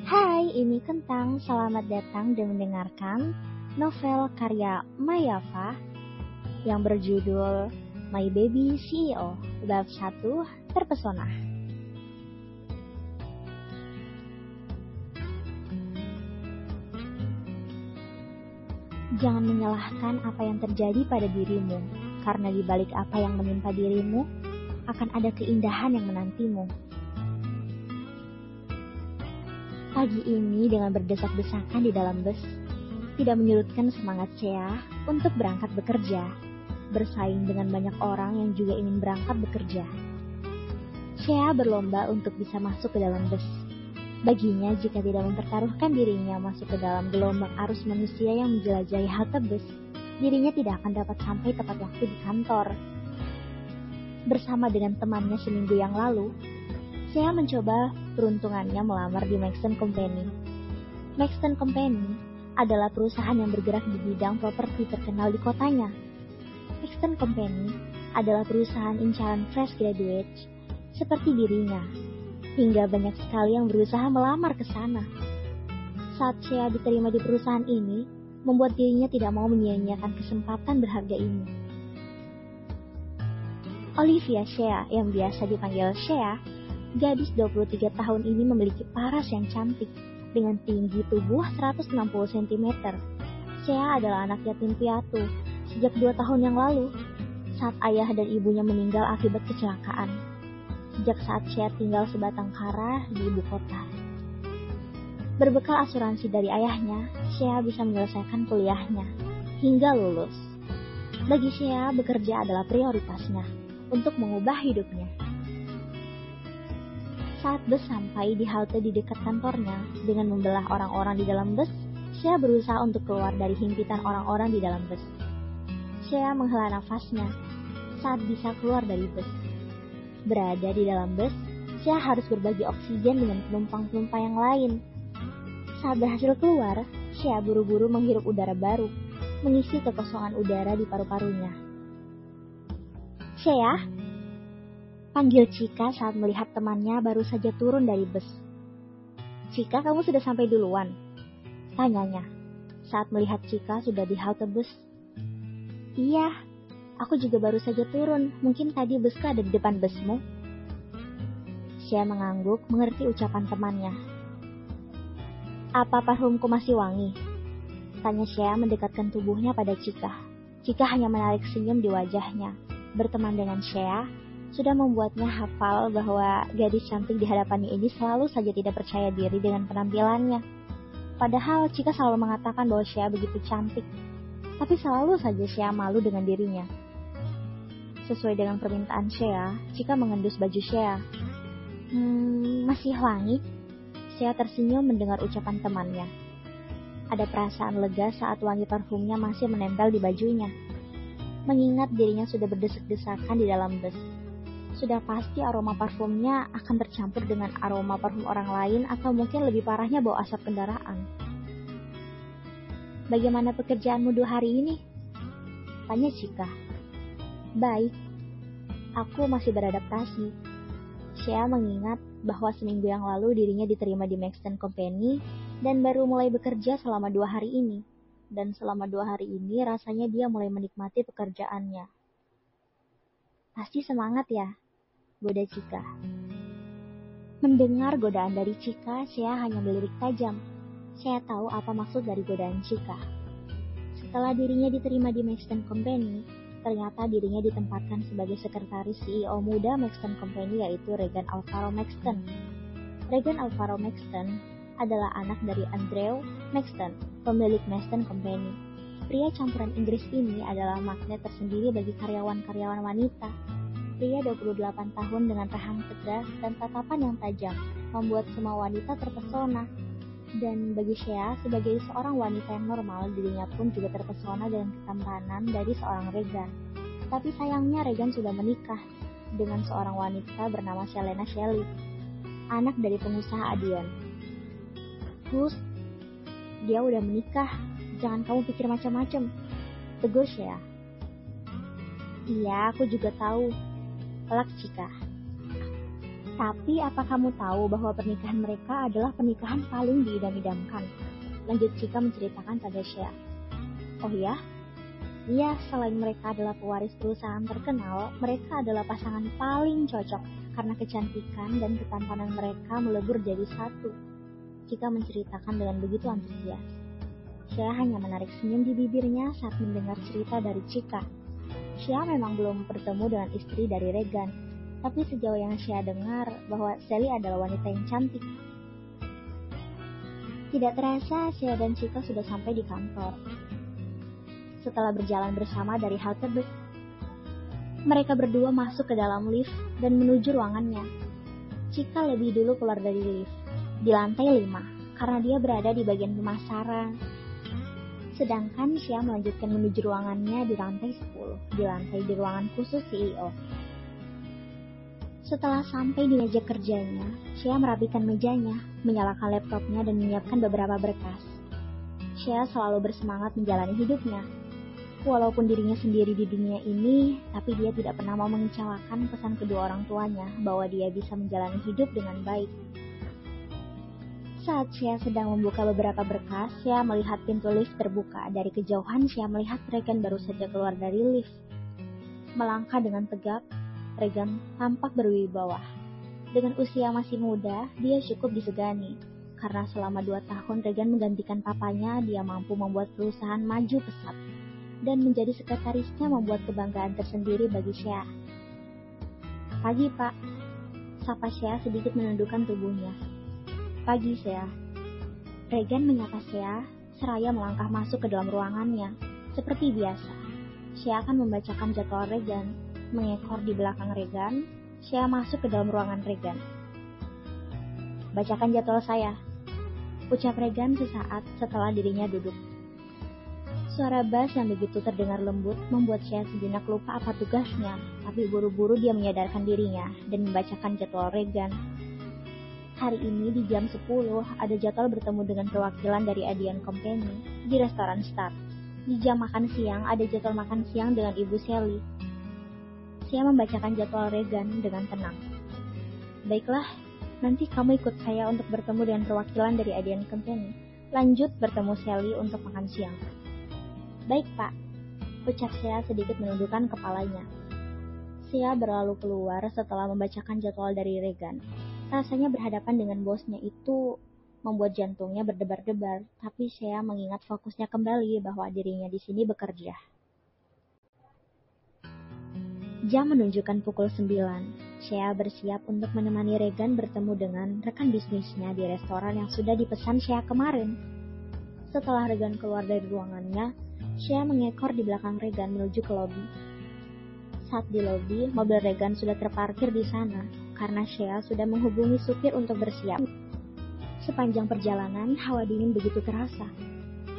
Hai, ini Kentang. Selamat datang dan mendengarkan novel karya Mayafa yang berjudul My Baby CEO, Bab 1, Terpesona. Jangan menyalahkan apa yang terjadi pada dirimu, karena di balik apa yang menimpa dirimu, akan ada keindahan yang menantimu. Pagi ini dengan berdesak-desakan di dalam bus, tidak menyurutkan semangat Shea untuk berangkat bekerja, bersaing dengan banyak orang yang juga ingin berangkat bekerja. Shea berlomba untuk bisa masuk ke dalam bus. Baginya, jika tidak mempertaruhkan dirinya masuk ke dalam gelombang arus manusia yang menjelajahi halte bus, dirinya tidak akan dapat sampai tepat waktu di kantor. Bersama dengan temannya seminggu yang lalu, Shea mencoba peruntungannya melamar di Maxton Company. Maxton Company adalah perusahaan yang bergerak di bidang properti terkenal di kotanya. Maxton Company adalah perusahaan incaran fresh graduates seperti dirinya, hingga banyak sekali yang berusaha melamar ke sana. Saat Shea diterima di perusahaan ini, membuat dirinya tidak mau menyia-nyiakan kesempatan berharga ini. Olivia Shea, yang biasa dipanggil Shea, gadis 23 tahun ini memiliki paras yang cantik dengan tinggi tubuh 160 cm. Shea adalah anak yatim piatu sejak 2 tahun yang lalu saat ayah dan ibunya meninggal akibat kecelakaan. Sejak saat Shea tinggal sebatang kara di ibu kota. Berbekal asuransi dari ayahnya, Shea bisa menyelesaikan kuliahnya hingga lulus. Bagi Shea, bekerja adalah prioritasnya untuk mengubah hidupnya. Saat bus sampai di halte di dekat kantornya, dengan membelah orang-orang di dalam bus, Shea berusaha untuk keluar dari himpitan orang-orang di dalam bus. Shea menghela nafasnya saat bisa keluar dari bus. Berada di dalam bus, Shea harus berbagi oksigen dengan penumpang-penumpang yang lain. Saat berhasil keluar, Shea buru-buru menghirup udara baru, mengisi kekosongan udara di paru-parunya. Shea? Panggil Chika saat melihat temannya baru saja turun dari bus. Chika, kamu sudah sampai duluan? Tanyanya, saat melihat Chika sudah di halte bus. Iya, aku juga baru saja turun. Mungkin tadi busku ada di depan busmu. Shea mengangguk mengerti ucapan temannya. Apa parfumku masih wangi? Tanya Shea mendekatkan tubuhnya pada Chika. Chika hanya menarik senyum di wajahnya. Berteman dengan Shea sudah membuatnya hafal bahwa gadis cantik di hadapannya ini selalu saja tidak percaya diri dengan penampilannya. Padahal Chika selalu mengatakan bahwa Shea begitu cantik, tapi selalu saja Shea malu dengan dirinya. Sesuai dengan permintaan Shea, Chika mengendus baju Shea. Masih wangi? Shea tersenyum mendengar ucapan temannya. Ada perasaan lega saat wangi parfumnya masih menempel di bajunya. Mengingat dirinya sudah berdesak-desakan di dalam bus. Sudah pasti aroma parfumnya akan tercampur dengan aroma parfum orang lain atau mungkin lebih parahnya bau asap kendaraan. Bagaimana pekerjaanmu 2 hari ini? Tanya Chika. Baik, aku masih beradaptasi. Shea mengingat bahwa seminggu yang lalu dirinya diterima di Maxton Company dan baru mulai bekerja selama 2 hari ini. Dan selama 2 hari ini rasanya dia mulai menikmati pekerjaannya. Pasti semangat ya? Goda Chika. Mendengar godaan dari Chika, Shea hanya melirik tajam. Shea tahu apa maksud dari godaan Chika. Setelah dirinya diterima di Maxton Company, ternyata dirinya ditempatkan sebagai sekretaris CEO muda Maxton Company, yaitu Regan Alvaro Maxton. Regan Alvaro Maxton adalah anak dari Andrew Maxton, pemilik Maxton Company. Pria campuran Inggris ini adalah magnet tersendiri bagi karyawan-karyawan wanita. Pria 28 tahun dengan rahang tegas dan tatapan yang tajam, membuat semua wanita terpesona. Dan bagi Shea, sebagai seorang wanita yang normal, dirinya pun juga terpesona dengan ketampanan dari seorang Regan. Tapi sayangnya Regan sudah menikah dengan seorang wanita bernama Selena Shelley, anak dari pengusaha Adion. Gus, dia udah menikah, jangan kamu pikir macam-macam, tegur Shea. Iya, aku juga tahu. Pelak Chika. Tapi apa kamu tahu bahwa pernikahan mereka adalah pernikahan paling diidam-idamkan? Lanjut Chika menceritakan pada Shea. Oh ya? Iya, selain mereka adalah pewaris perusahaan terkenal, mereka adalah pasangan paling cocok karena kecantikan dan ketampanan mereka melebur jadi satu. Chika menceritakan dengan begitu antusias. Shea hanya menarik senyum di bibirnya saat mendengar cerita dari Chika. Shea memang belum bertemu dengan istri dari Regan, tapi sejauh yang Shea dengar bahwa Sally adalah wanita yang cantik. Tidak terasa, Shea dan Chika sudah sampai di kantor. Setelah berjalan bersama dari halte bus, mereka berdua masuk ke dalam lift dan menuju ruangannya. Chika lebih dulu keluar dari lift, di lantai 5, karena dia berada di bagian pemasaran. Sedangkan Shea melanjutkan menuju ruangannya di lantai 10, di ruangan khusus CEO. Setelah sampai di meja kerjanya, Shea merapikan mejanya, menyalakan laptopnya dan menyiapkan beberapa berkas. Shea selalu bersemangat menjalani hidupnya. Walaupun dirinya sendiri di dunia ini, tapi dia tidak pernah mau mengecewakan pesan kedua orang tuanya bahwa dia bisa menjalani hidup dengan baik. Saat Shea sedang membuka beberapa berkas, Shea melihat pintu lift terbuka. Dari kejauhan, Shea melihat Regan baru saja keluar dari lift. Melangkah dengan tegap, Regan tampak berwibawa. Dengan usia masih muda, dia cukup disegani. Karena selama 2 tahun Regan menggantikan papanya, dia mampu membuat perusahaan maju pesat. Dan menjadi sekretarisnya membuat kebanggaan tersendiri bagi Shea. Pagi, Pak. Sapa Shea sedikit menundukkan tubuhnya. Pagi, Shea. Regan menyapa Shea, seraya melangkah masuk ke dalam ruangannya. Seperti biasa, Shea akan membacakan jadwal Regan. Mengekor di belakang Regan, Shea masuk ke dalam ruangan Regan. Bacakan jadwal saya, ucap Regan sesaat setelah dirinya duduk. Suara bass yang begitu terdengar lembut membuat Shea sejenak lupa apa tugasnya, tapi buru-buru dia menyadarkan dirinya dan membacakan jadwal Regan. Hari ini di jam 10 ada jadwal bertemu dengan perwakilan dari Adian Company di restoran Star. Di jam makan siang ada jadwal makan siang dengan Ibu Sally. Shea membacakan jadwal Regan dengan tenang. Baiklah, nanti kamu ikut saya untuk bertemu dengan perwakilan dari Adian Company. Lanjut bertemu Sally untuk makan siang. Baik, Pak, ucap Shea sedikit menundukkan kepalanya. Shea berlalu keluar setelah membacakan jadwal dari Regan. Rasanya berhadapan dengan bosnya itu membuat jantungnya berdebar-debar, tapi Shea mengingat fokusnya kembali bahwa dirinya di sini bekerja. Jam menunjukkan pukul 9. Shea bersiap untuk menemani Regan bertemu dengan rekan bisnisnya di restoran yang sudah dipesan Shea kemarin. Setelah Regan keluar dari ruangannya, Shea mengekor di belakang Regan menuju ke lobi. Saat di lobi, mobil Regan sudah terparkir di sana karena Shea sudah menghubungi supir untuk bersiap. Sepanjang perjalanan, hawa dingin begitu terasa.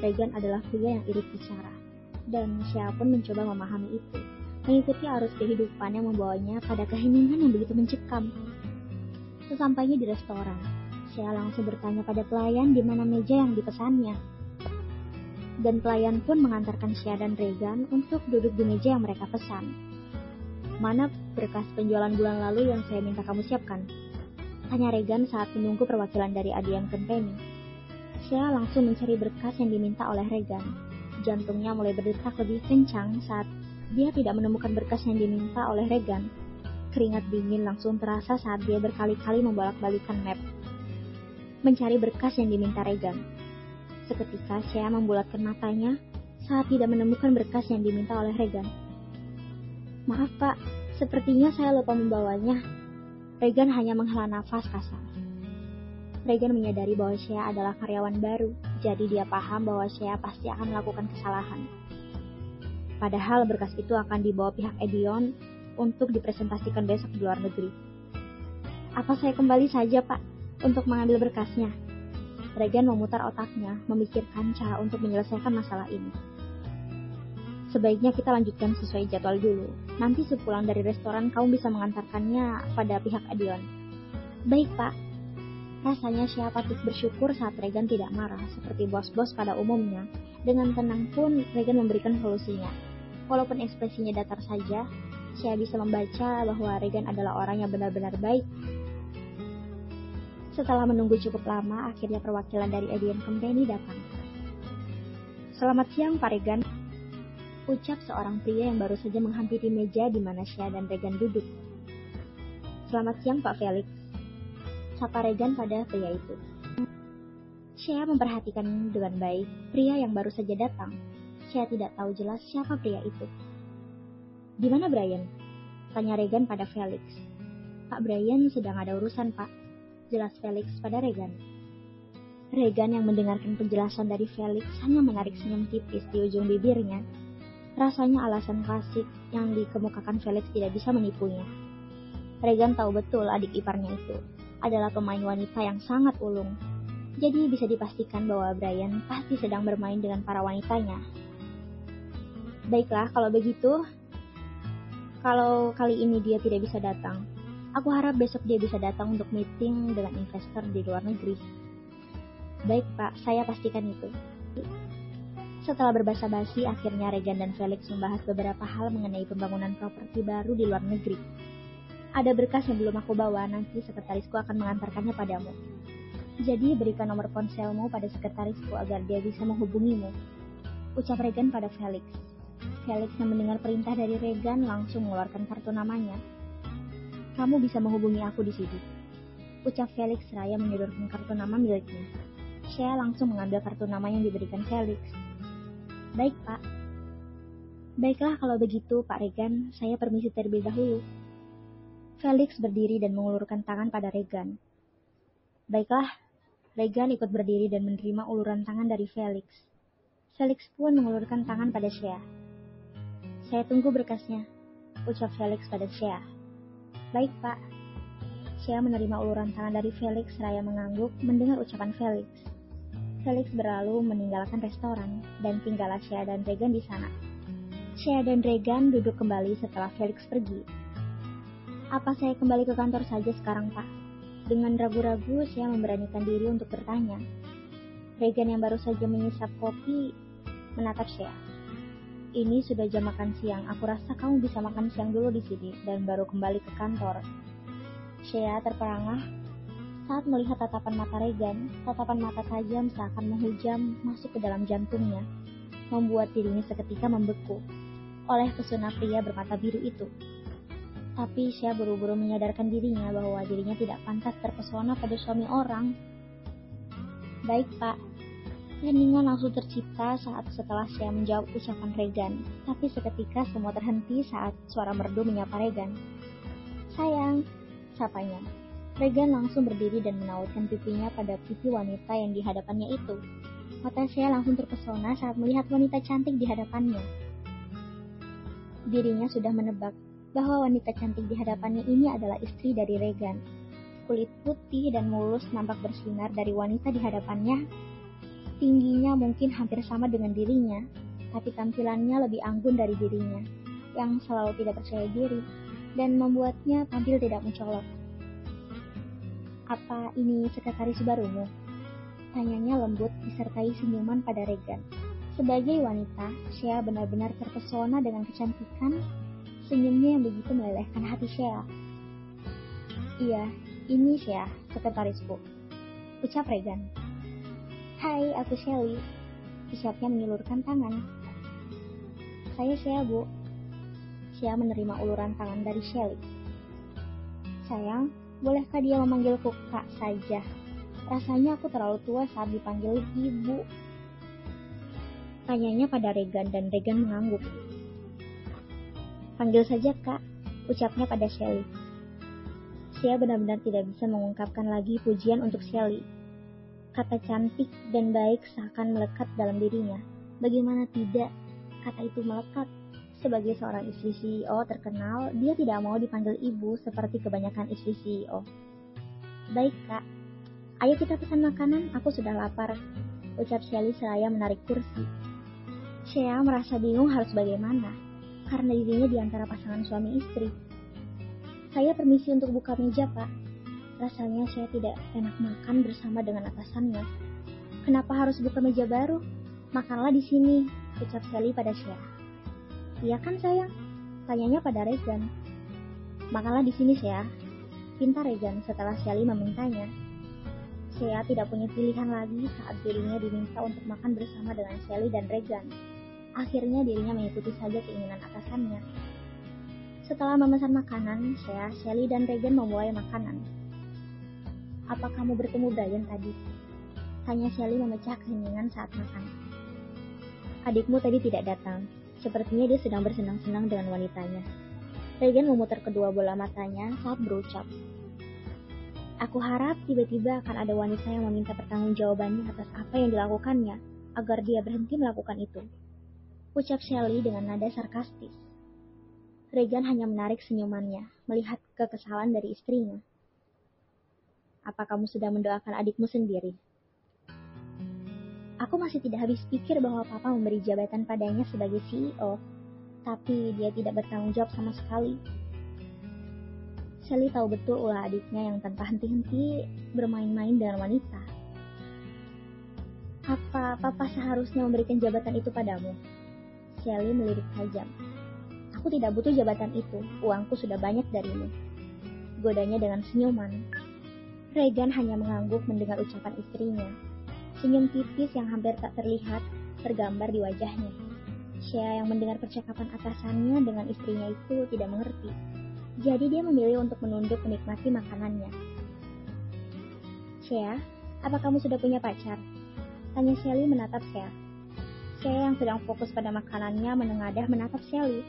Regan adalah pria yang irit bicara, dan Shea pun mencoba memahami itu, mengikuti arus kehidupan yang membawanya pada keheningan yang begitu mencekam. Sesampainya di restoran, Shea langsung bertanya pada pelayan di mana meja yang dipesannya. Dan pelayan pun mengantarkan Shea dan Regan untuk duduk di meja yang mereka pesan. Mana berkas penjualan bulan lalu yang saya minta kamu siapkan? Tanya Regan saat menunggu perwakilan dari Adian Company. Shea langsung mencari berkas yang diminta oleh Regan. Jantungnya mulai berdetak lebih kencang saat dia tidak menemukan berkas yang diminta oleh Regan. Keringat dingin langsung terasa saat dia berkali-kali membolak-balikan map mencari berkas yang diminta Regan. Seketika Shea membulatkan matanya saat tidak menemukan berkas yang diminta oleh Regan. Maaf, Pak, sepertinya saya lupa membawanya. Regan hanya menghela nafas kasar. Regan menyadari bahwa Shea adalah karyawan baru, jadi dia paham bahwa Shea pasti akan melakukan kesalahan. Padahal berkas itu akan dibawa pihak Adian untuk dipresentasikan besok di luar negeri. Apa saya kembali saja, Pak, untuk mengambil berkasnya? Regan memutar otaknya, memikirkan cara untuk menyelesaikan masalah ini. Sebaiknya kita lanjutkan sesuai jadwal dulu. Nanti sepulang dari restoran kamu bisa mengantarkannya pada pihak Adian. Baik, Pak. Rasanya Shea patut bersyukur saat Regan tidak marah seperti bos-bos pada umumnya. Dengan tenang pun Regan memberikan solusinya. Walaupun ekspresinya datar saja, Shea bisa membaca bahwa Regan adalah orang yang benar-benar baik. Setelah menunggu cukup lama, akhirnya perwakilan dari ADM Company datang. "Selamat siang, Pak Regan," ucap seorang pria yang baru saja menghampiri meja di mana Shea dan Regan duduk. "Selamat siang, Pak Felix," sapa Regan pada pria itu. Shea memperhatikan dengan baik pria yang baru saja datang. Shea tidak tahu jelas siapa pria itu. "Di mana Brian?" tanya Regan pada Felix. "Pak Brian sedang ada urusan, Pak," jelas Felix pada Regan. Regan yang mendengarkan penjelasan dari Felix hanya menarik senyum tipis di ujung bibirnya. Rasanya alasan klasik yang dikemukakan Felix tidak bisa menipunya. Regan tahu betul adik iparnya itu adalah pemain wanita yang sangat ulung. Jadi bisa dipastikan bahwa Brian pasti sedang bermain dengan para wanitanya. "Baiklah, kalau begitu, kalau kali ini dia tidak bisa datang, aku harap besok dia bisa datang untuk meeting dengan investor di luar negeri." "Baik, Pak, saya pastikan itu." Setelah berbasa-basi, akhirnya Regan dan Felix membahas beberapa hal mengenai pembangunan properti baru di luar negeri. "Ada berkas yang belum aku bawa, nanti sekretarisku akan mengantarkannya padamu. Jadi berikan nomor ponselmu pada sekretarisku agar dia bisa menghubungimu," ucap Regan pada Felix. Felix yang mendengar perintah dari Regan langsung mengeluarkan kartu namanya. "Kamu bisa menghubungi aku di sini," ucap Felix seraya menyodorkan kartu nama miliknya. Shea langsung mengambil kartu nama yang diberikan Felix. "Baik, Pak." "Baiklah, kalau begitu, Pak Regan, saya permisi terlebih dahulu." Felix berdiri dan mengulurkan tangan pada Regan. "Baiklah." Regan ikut berdiri dan menerima uluran tangan dari Felix. Felix pun mengulurkan tangan pada Shea. "Saya tunggu berkasnya," ucap Felix pada Shea. "Baik, Pak." Shea menerima uluran tangan dari Felix seraya mengangguk mendengar ucapan Felix. Felix berlalu meninggalkan restoran dan tinggallah Shea dan Regan di sana. Shea dan Regan duduk kembali setelah Felix pergi. "Apa saya kembali ke kantor saja sekarang, Pak?" Dengan ragu-ragu, Shea memberanikan diri untuk bertanya. Regan yang baru saja menyisap kopi menatap Shea. "Ini sudah jam makan siang. Aku rasa kamu bisa makan siang dulu di sini dan baru kembali ke kantor." Shea terperangah saat melihat tatapan mata Regan. Tatapan mata tajam seakan menghujam masuk ke dalam jantungnya, membuat dirinya seketika membeku oleh pesona pria bermata biru itu. Tapi Shea buru-buru menyadarkan dirinya bahwa dirinya tidak pantas terpesona pada suami orang. "Baik, Pak." Heningan langsung tercipta setelah Shea menjawab ucapan Regan, tapi seketika semua terhenti saat suara merdu menyapa Regan. "Sayang," sapanya. Regan langsung berdiri dan menautkan pipinya pada pipi wanita yang di hadapannya itu. Mata Shea langsung terpesona saat melihat wanita cantik di hadapannya. Dirinya sudah menebak bahwa wanita cantik di hadapannya ini adalah istri dari Regan. Kulit putih dan mulus nampak bersinar dari wanita di hadapannya. Tingginya mungkin hampir sama dengan dirinya, tapi tampilannya lebih anggun dari dirinya, yang selalu tidak percaya diri, dan membuatnya tampil tidak mencolok. "Apa ini sekretaris barumu?" tanyanya lembut disertai senyuman pada Regan. Sebagai wanita, Shea benar-benar terpesona dengan kecantikan senyumnya yang begitu melelehkan hati Shea. "Iya, ini Shea, sekretarisku," ucap Regan. "Hai, aku Shelly," ucapnya mengelurkan tangan. "Saya Shea, Bu." Shea menerima uluran tangan dari Shelly. "Sayang, bolehkah dia memanggilku Kak saja? Rasanya aku terlalu tua saat dipanggil Ibu," tanyanya pada Regan dan Regan mengangguk. "Panggil saja Kak," ucapnya pada Shelly. Shea benar-benar tidak bisa mengungkapkan lagi pujian untuk Shelly. Kata cantik dan baik seakan melekat dalam dirinya. Bagaimana tidak, kata itu melekat. Sebagai seorang istri CEO terkenal, dia tidak mau dipanggil ibu seperti kebanyakan istri CEO. "Baik, Kak. Ayo kita pesan makanan, aku sudah lapar," ucap Shelly seraya menarik kursi. Shea merasa bingung harus bagaimana, karena dirinya di antara pasangan suami istri. "Saya permisi untuk buka meja, Pak." Rasanya saya tidak enak makan bersama dengan atasannya. "Kenapa harus buka meja baru? Makanlah di sini," ucap Shelly pada Shea. "Iya kan sayang?" tanyanya pada Regan. "Makanlah di sini Shea," pinta Regan setelah Shelly memintanya. Shea tidak punya pilihan lagi saat dirinya diminta untuk makan bersama dengan Shelly dan Regan. Akhirnya dirinya mengikuti saja keinginan atasannya. Setelah memesan makanan, Shea, Shelly, dan Regan memulai makanan. "Apa kamu bertemu Brian tadi?" tanya Shelly memecah keheningan saat makan. "Adikmu tadi tidak datang. Sepertinya dia sedang bersenang-senang dengan wanitanya." Regan memutar kedua bola matanya saat berucap, "Aku harap tiba-tiba akan ada wanita yang meminta pertanggungjawabannya atas apa yang dilakukannya, agar dia berhenti melakukan itu," ucap Shelly dengan nada sarkastis. Regan hanya menarik senyumannya, melihat kekesalan dari istrinya. "Apa kamu sudah mendoakan adikmu sendiri?" "Aku masih tidak habis pikir bahwa Papa memberi jabatan padanya sebagai CEO, tapi dia tidak bertanggung jawab sama sekali." Shelly tahu betul ulah adiknya yang tanpa henti-henti bermain-main dengan wanita. "Apa Papa seharusnya memberikan jabatan itu padamu?" Shelly melirik tajam. "Aku tidak butuh jabatan itu, uangku sudah banyak darimu," godanya dengan senyuman. Regan hanya mengangguk mendengar ucapan istrinya. Senyum tipis yang hampir tak terlihat tergambar di wajahnya. Shea yang mendengar percakapan atasannya dengan istrinya itu tidak mengerti. Jadi dia memilih untuk menunduk menikmati makanannya. "Shea, apa kamu sudah punya pacar?" tanya Shelly menatap Shea. Shea yang sedang fokus pada makanannya menengadah menatap Shelly.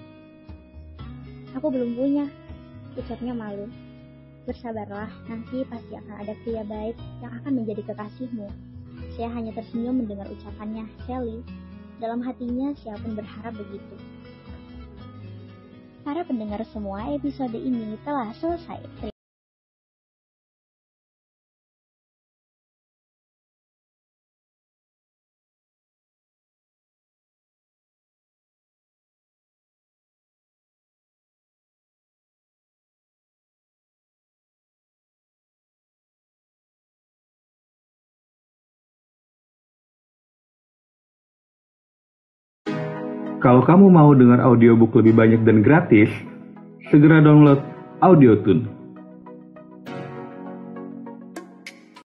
"Aku belum punya," ucapnya malu. "Bersabarlah, nanti pasti akan ada pria baik yang akan menjadi kekasihmu." Shea hanya tersenyum mendengar ucapannya Shelly. Dalam hatinya, Shea pun berharap begitu. Para pendengar semua, episode ini telah selesai. Kalau kamu mau dengar audiobook lebih banyak dan gratis, segera download AudioTune.